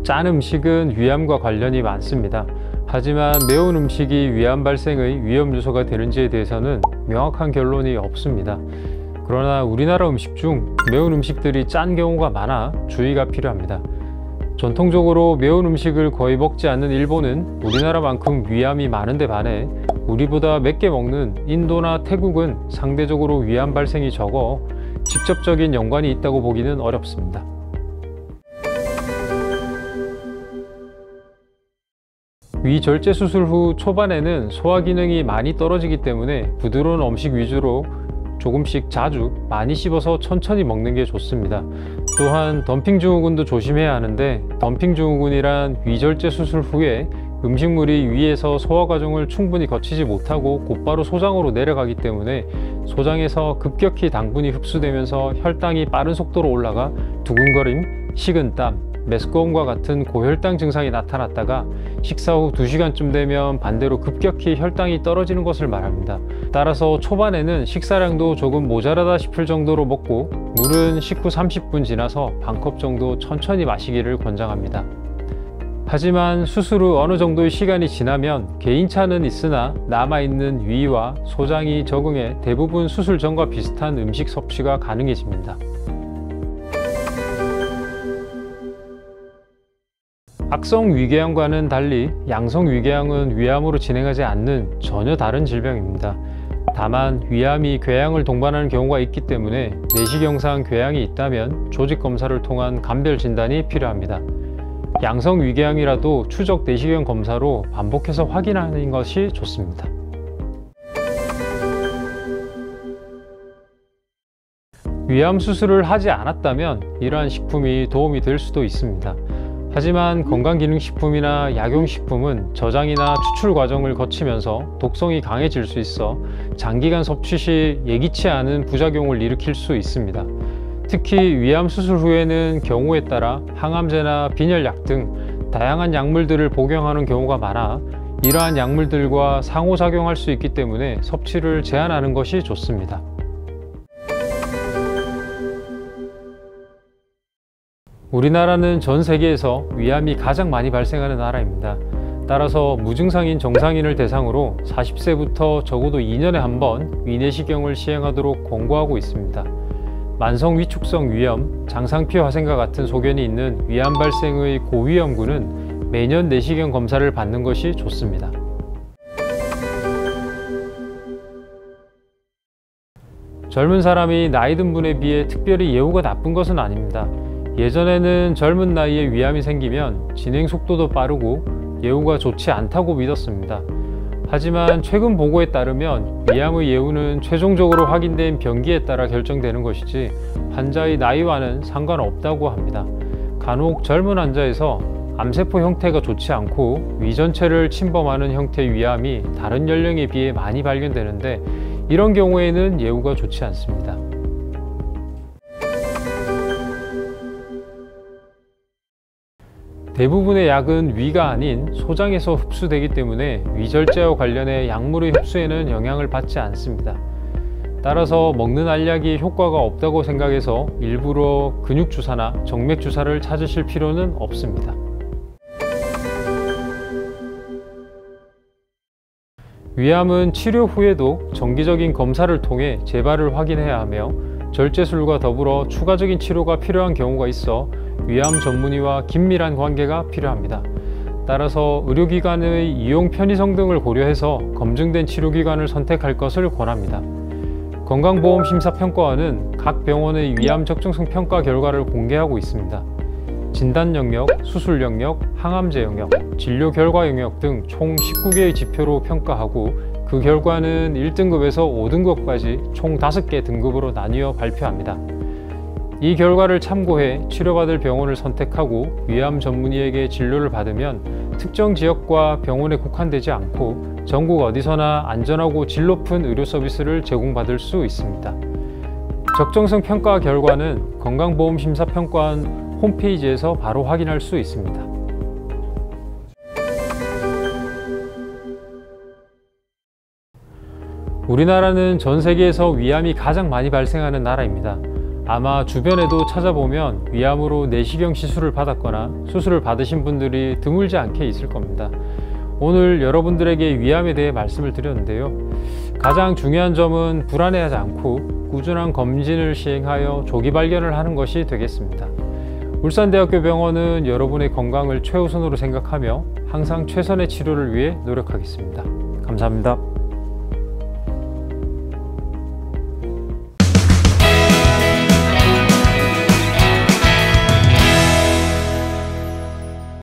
짠 음식은 위암과 관련이 많습니다. 하지만 매운 음식이 위암 발생의 위험 요소가 되는지에 대해서는 명확한 결론이 없습니다. 그러나 우리나라 음식 중 매운 음식들이 짠 경우가 많아 주의가 필요합니다. 전통적으로 매운 음식을 거의 먹지 않는 일본은 우리나라만큼 위암이 많은데 반해 우리보다 맵게 먹는 인도나 태국은 상대적으로 위암 발생이 적어 직접적인 연관이 있다고 보기는 어렵습니다. 위절제 수술 후 초반에는 소화 기능이 많이 떨어지기 때문에 부드러운 음식 위주로 조금씩 자주 많이 씹어서 천천히 먹는 게 좋습니다. 또한 덤핑 증후군도 조심해야 하는데, 덤핑 증후군이란 위절제 수술 후에 음식물이 위에서 소화 과정을 충분히 거치지 못하고 곧바로 소장으로 내려가기 때문에 소장에서 급격히 당분이 흡수되면서 혈당이 빠른 속도로 올라가 두근거림, 식은땀, 메스꺼움과 같은 고혈당 증상이 나타났다가 식사 후 2시간쯤 되면 반대로 급격히 혈당이 떨어지는 것을 말합니다. 따라서 초반에는 식사량도 조금 모자라다 싶을 정도로 먹고 물은 식후 30분 지나서 반컵 정도 천천히 마시기를 권장합니다. 하지만 수술 후 어느 정도의 시간이 지나면 개인차는 있으나 남아있는 위와 소장이 적응해 대부분 수술 전과 비슷한 음식 섭취가 가능해집니다. 악성 위궤양과는 달리 양성 위궤양은 위암으로 진행하지 않는 전혀 다른 질병입니다. 다만 위암이 궤양을 동반하는 경우가 있기 때문에 내시경상 궤양이 있다면 조직 검사를 통한 감별 진단이 필요합니다. 양성 위궤양이라도 추적 내시경 검사로 반복해서 확인하는 것이 좋습니다. 위암 수술을 하지 않았다면 이러한 식품이 도움이 될 수도 있습니다. 하지만 건강기능식품이나 약용식품은 저장이나 추출 과정을 거치면서 독성이 강해질 수 있어 장기간 섭취 시 예기치 않은 부작용을 일으킬 수 있습니다. 특히 위암 수술 후에는 경우에 따라 항암제나 빈혈약 등 다양한 약물들을 복용하는 경우가 많아 이러한 약물들과 상호작용할 수 있기 때문에 섭취를 제한하는 것이 좋습니다. 우리나라는 전 세계에서 위암이 가장 많이 발생하는 나라입니다. 따라서 무증상인 정상인을 대상으로 40세부터 적어도 2년에 한 번 위내시경을 시행하도록 권고하고 있습니다. 만성 위축성 위염, 장상피 화생과 같은 소견이 있는 위암 발생의 고위험군은 매년 내시경 검사를 받는 것이 좋습니다. 젊은 사람이 나이 든 분에 비해 특별히 예후가 나쁜 것은 아닙니다. 예전에는 젊은 나이에 위암이 생기면 진행 속도도 빠르고 예후가 좋지 않다고 믿었습니다. 하지만 최근 보고에 따르면 위암의 예후는 최종적으로 확인된 병기에 따라 결정되는 것이지 환자의 나이와는 상관없다고 합니다. 간혹 젊은 환자에서 암세포 형태가 좋지 않고 위 전체를 침범하는 형태의 위암이 다른 연령에 비해 많이 발견되는데 이런 경우에는 예후가 좋지 않습니다. 대부분의 약은 위가 아닌 소장에서 흡수되기 때문에 위절제와 관련해 약물의 흡수에는 영향을 받지 않습니다. 따라서 먹는 알약이 효과가 없다고 생각해서 일부러 근육주사나 정맥주사를 찾으실 필요는 없습니다. 위암은 치료 후에도 정기적인 검사를 통해 재발을 확인해야 하며 절제술과 더불어 추가적인 치료가 필요한 경우가 있어 위암 전문의와 긴밀한 관계가 필요합니다. 따라서 의료기관의 이용 편의성 등을 고려해서 검증된 치료기관을 선택할 것을 권합니다. 건강보험심사평가원은 각 병원의 위암 적정성 평가 결과를 공개하고 있습니다. 진단 영역, 수술 영역, 항암제 영역, 진료 결과 영역 등 총 19개의 지표로 평가하고 그 결과는 1등급에서 5등급까지 총 5개 등급으로 나뉘어 발표합니다. 이 결과를 참고해 치료받을 병원을 선택하고 위암 전문의에게 진료를 받으면 특정 지역과 병원에 국한되지 않고 전국 어디서나 안전하고 질 높은 의료 서비스를 제공받을 수 있습니다. 적정성 평가 결과는 건강보험심사평가원 홈페이지에서 바로 확인할 수 있습니다. 우리나라는 전 세계에서 위암이 가장 많이 발생하는 나라입니다. 아마 주변에도 찾아보면 위암으로 내시경 시술을 받았거나 수술을 받으신 분들이 드물지 않게 있을 겁니다. 오늘 여러분들에게 위암에 대해 말씀을 드렸는데요. 가장 중요한 점은 불안해하지 않고 꾸준한 검진을 시행하여 조기 발견을 하는 것이 되겠습니다. 울산대학교 병원은 여러분의 건강을 최우선으로 생각하며 항상 최선의 치료를 위해 노력하겠습니다. 감사합니다.